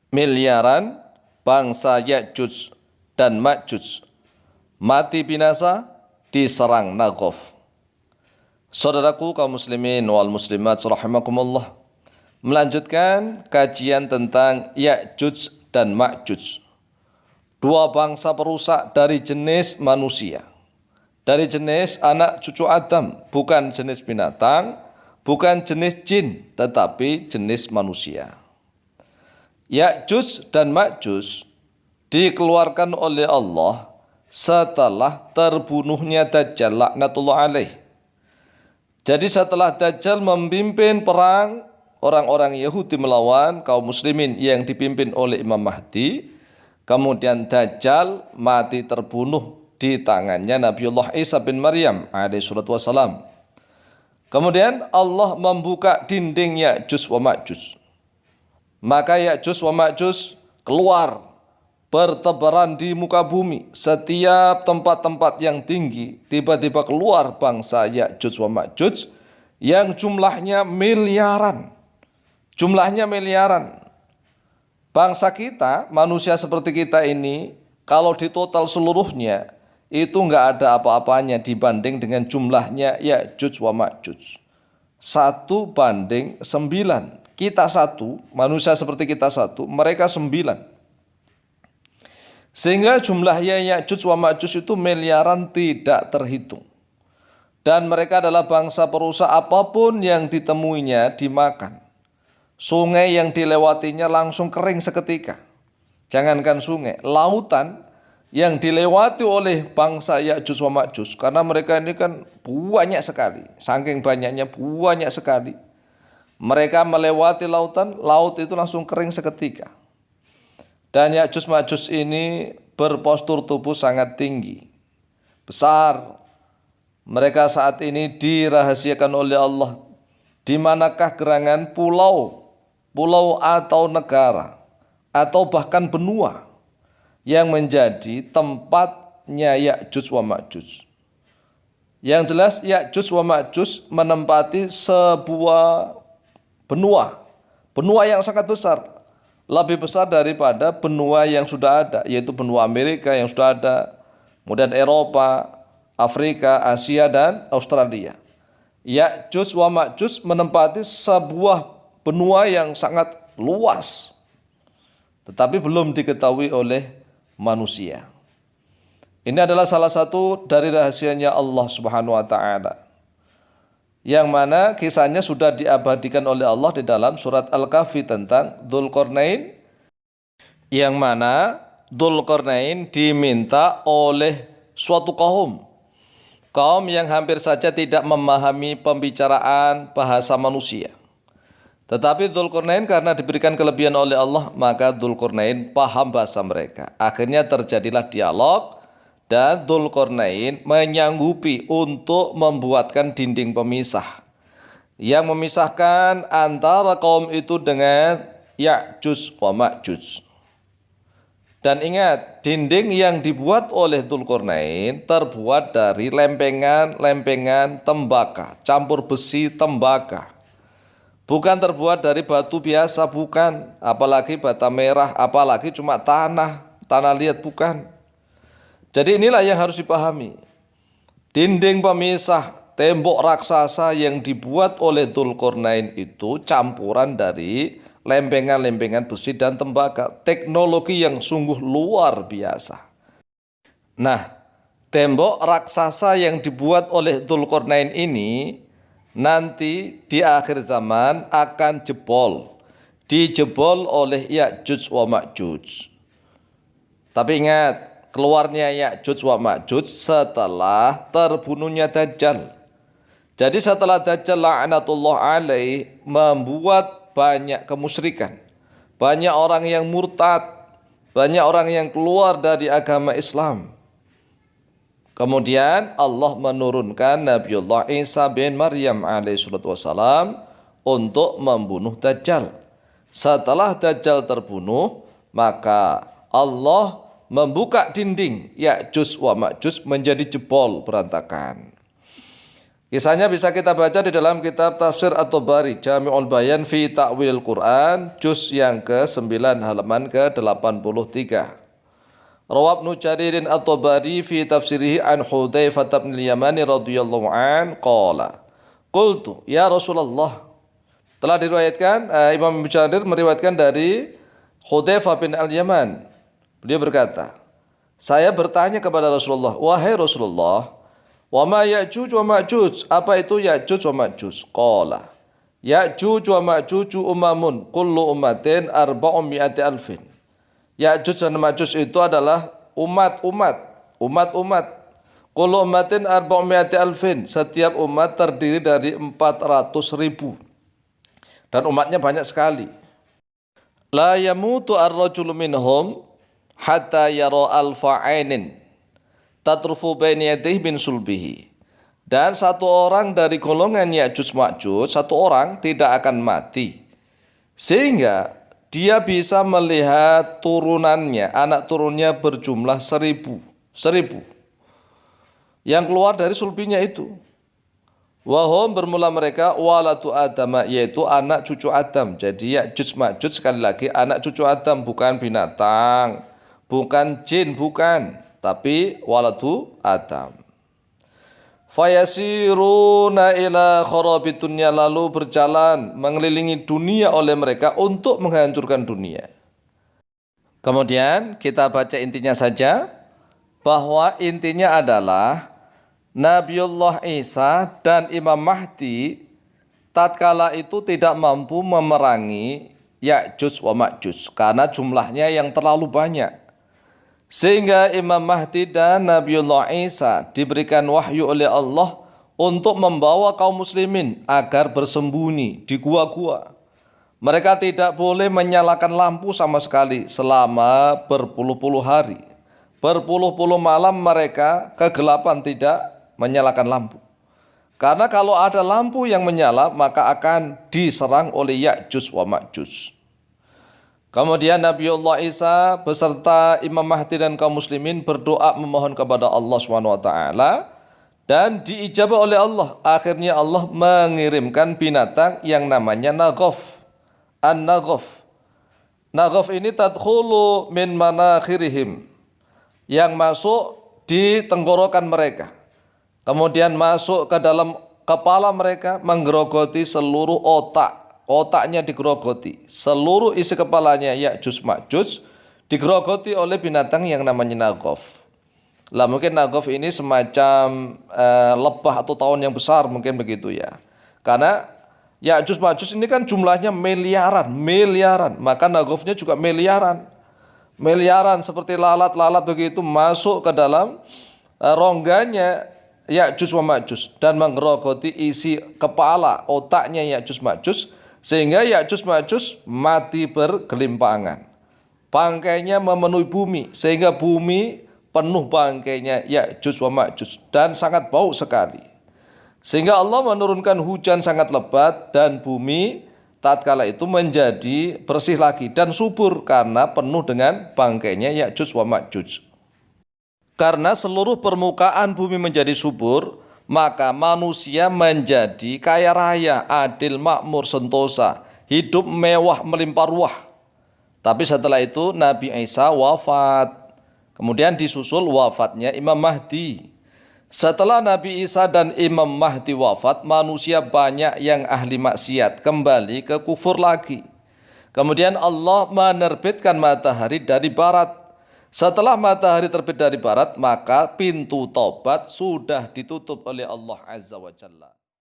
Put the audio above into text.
miliaran bangsa Ya'juj dan Ma'juj mati binasa diserang Nagoth. Saudaraku kaum muslimin wal muslimat rahimakumullah, melanjutkan kajian tentang Ya'juj dan Ma'juj, dua bangsa perusak dari jenis manusia, dari jenis anak cucu Adam, bukan jenis binatang, bukan jenis jin, tetapi jenis manusia. Ya'juj dan Ma'juj dikeluarkan oleh Allah setelah terbunuhnya Dajjal laknatullah alaih. Jadi setelah Dajjal memimpin perang orang-orang Yahudi melawan kaum muslimin yang dipimpin oleh Imam Mahdi, kemudian Dajjal mati terbunuh di tangannya Nabiullah Isa bin Maryam alaihi salatu wassalam. Kemudian Allah membuka dinding Ya'juj wa Ma'juj. Maka Ya'juj wa Ma'juj keluar bertebaran di muka bumi. Setiap tempat-tempat yang tinggi tiba-tiba keluar bangsa Ya'juj wa Ma'juj yang jumlahnya miliaran. Jumlahnya miliaran. Bangsa kita, manusia seperti kita ini, kalau ditotal seluruhnya itu enggak ada apa-apanya dibanding dengan jumlahnya Ya'juj wa Ma'juj. 1:9. Kita 1, manusia seperti kita 1, mereka 9. Sehingga jumlahnya Ya'juj wa Ma'juj itu miliaran tidak terhitung. Dan mereka adalah bangsa perusak, apapun yang ditemuinya dimakan. Sungai yang dilewatinya langsung kering seketika. Jangankan sungai, lautan yang dilewati oleh bangsa Ya'juj wa Ma'juj, karena mereka ini kan banyak sekali, saking banyaknya banyak sekali. Mereka melewati lautan, laut itu langsung kering seketika. Dan Ya'juj Ma'juj ini berpostur tubuh sangat tinggi, besar. Mereka saat ini dirahasiakan oleh Allah. Di manakah gerangan pulau atau negara, atau bahkan benua yang menjadi tempatnya Ya'juj wa Ma'juj. Yang jelas Ya'juj wa Ma'juj menempati sebuah benua yang sangat besar. Lebih besar daripada benua yang sudah ada, yaitu benua Amerika yang sudah ada, kemudian Eropa, Afrika, Asia, dan Australia. Ya'juj wa Ma'juj menempati sebuah benua yang sangat luas, tetapi belum diketahui oleh manusia. Ini adalah salah satu dari rahasianya Allah Subhanahu wa Ta'ala, yang mana kisahnya sudah diabadikan oleh Allah di dalam surat Al-Kahfi tentang Dzulqarnain, yang mana Dzulqarnain diminta oleh suatu kaum yang hampir saja tidak memahami pembicaraan bahasa manusia. Tetapi Dzulqarnain karena diberikan kelebihan oleh Allah, maka Dzulqarnain paham bahasa mereka. Akhirnya terjadilah dialog, dan Dzulqarnain menyanggupi untuk membuatkan dinding pemisah yang memisahkan antara kaum itu dengan Ya'juj wa Ma'juj. Dan ingat, dinding yang dibuat oleh Dzulqarnain terbuat dari lempengan tembaka, campur besi tembaka. Bukan terbuat dari batu biasa, bukan. Apalagi bata merah, apalagi cuma tanah liat, bukan. Jadi inilah yang harus dipahami. Dinding pemisah, tembok raksasa yang dibuat oleh Dzulqarnain itu campuran dari lempengan-lempengan besi dan tembaka. Teknologi yang sungguh luar biasa. Nah, tembok raksasa yang dibuat oleh Dzulqarnain ini nanti di akhir zaman akan dijebol oleh Ya'juj wa Ma'juj. Tapi ingat, keluarnya Ya'juj wa Ma'juj setelah terbunuhnya Dajjal. Jadi setelah Dajjal laknatullah alaih membuat banyak kemusyrikan, banyak orang yang murtad, banyak orang yang keluar dari agama Islam. Kemudian Allah menurunkan Nabiullah Isa bin Maryam alaihi salatu wassalam untuk membunuh Dajjal. Setelah Dajjal terbunuh, maka Allah membuka dinding Ya'juj wa Ma'juj menjadi jebol berantakan. Kisahnya bisa kita baca di dalam kitab Tafsir At-Tabari, Jami'ul Bayan fi Ta'wil Quran, juz yang ke-9 halaman ke-83. Rawab Ibnu Jaririn At-Tabari fi tafsirihi an Hudzaifah bin Yamani radhiyallahu an qala qultu ya Rasulullah. Telah diriwayatkan Imam Ibnu Jarir meriwayatkan dari Hudzaifah bin Al-Yaman. Beliau berkata, saya bertanya kepada Rasulullah, wahai Rasulullah, wa ma Ya'juj wa Ma'juj, apa itu Ya'juj wa Ma'juj? Qala Ya'juj wa Ma'juj umamun kullu ummatin arba'umi'ati alfin. Ya'juj dan Ma'juj itu adalah umat-umat. Kullu ummatin arba'umi'ati alfin, setiap umat terdiri dari 400.000. Dan umatnya banyak sekali. La yamutu ar-rajulu minhum hatta yara alfa ainin tatrufu baini yadayhi min sulbihi. Dan satu orang dari golongan Ya'juj Ma'juj, satu orang tidak akan mati sehingga dia bisa melihat turunannya, anak turunnya berjumlah 1.000 yang keluar dari sulbinya itu. Wahum bermula mereka walatu Adam, yaitu anak cucu Adam. Jadi Ya'juj Ma'juj sekali lagi anak cucu Adam, bukan binatang, bukan jin, bukan, tapi waladu Adam. Fayasiruna ila kharabi dunya, lalu berjalan mengelilingi dunia oleh mereka untuk menghancurkan dunia. Kemudian kita baca intinya saja, bahwa intinya adalah Nabiullah Isa dan Imam Mahdi tatkala itu tidak mampu memerangi Ya'juj wa Ma'juj karena jumlahnya yang terlalu banyak. Sehingga Imam Mahdi dan Nabiullah Isa diberikan wahyu oleh Allah untuk membawa kaum muslimin agar bersembunyi di gua-gua. Mereka tidak boleh menyalakan lampu sama sekali selama berpuluh-puluh hari. Berpuluh-puluh malam mereka kegelapan, tidak menyalakan lampu. Karena kalau ada lampu yang menyala maka akan diserang oleh Ya'juj wa Ma'juj. Kemudian Nabiullah Isa beserta Imam Mahdi dan kaum muslimin berdoa memohon kepada Allah SWT dan diijabah oleh Allah. Akhirnya Allah mengirimkan binatang yang namanya Naghaf. An-Naghaf. Naghaf ini tadkhulu min manakhirihim, yang masuk di tenggorokan mereka. Kemudian masuk ke dalam kepala mereka, menggerogoti seluruh otaknya digerogoti, seluruh isi kepalanya Ya'juj Ma'juj digerogoti oleh binatang yang namanya Naghaf. Lah mungkin Naghaf ini semacam lebah atau tawon yang besar, mungkin begitu ya. Karena Ya'juj Ma'juj ini kan jumlahnya miliaran, maka Naghafnya juga miliaran seperti lalat-lalat begitu masuk ke dalam rongganya Ya'juj wa Ma'juj dan menggerogoti isi kepala otaknya Ya'juj Ma'juj, sehingga Ya'juj Ma'juj mati bergelimpangan. Bangkainya memenuhi bumi, sehingga bumi penuh bangkainya Ya'juj wa Ma'juj dan sangat bau sekali. Sehingga Allah menurunkan hujan sangat lebat dan bumi tatkala itu menjadi bersih lagi dan subur karena penuh dengan bangkainya Ya'juj wa Ma'juj. Karena seluruh permukaan bumi menjadi subur, maka manusia menjadi kaya raya, adil, makmur, sentosa, hidup mewah, melimpah ruah. Tapi setelah itu Nabi Isa wafat. Kemudian disusul wafatnya Imam Mahdi. Setelah Nabi Isa dan Imam Mahdi wafat, manusia banyak yang ahli maksiat, kembali ke kufur lagi. Kemudian Allah menerbitkan matahari dari barat. Setelah matahari terbit dari barat, maka pintu taubat sudah ditutup oleh Allah Azza wa Jalla.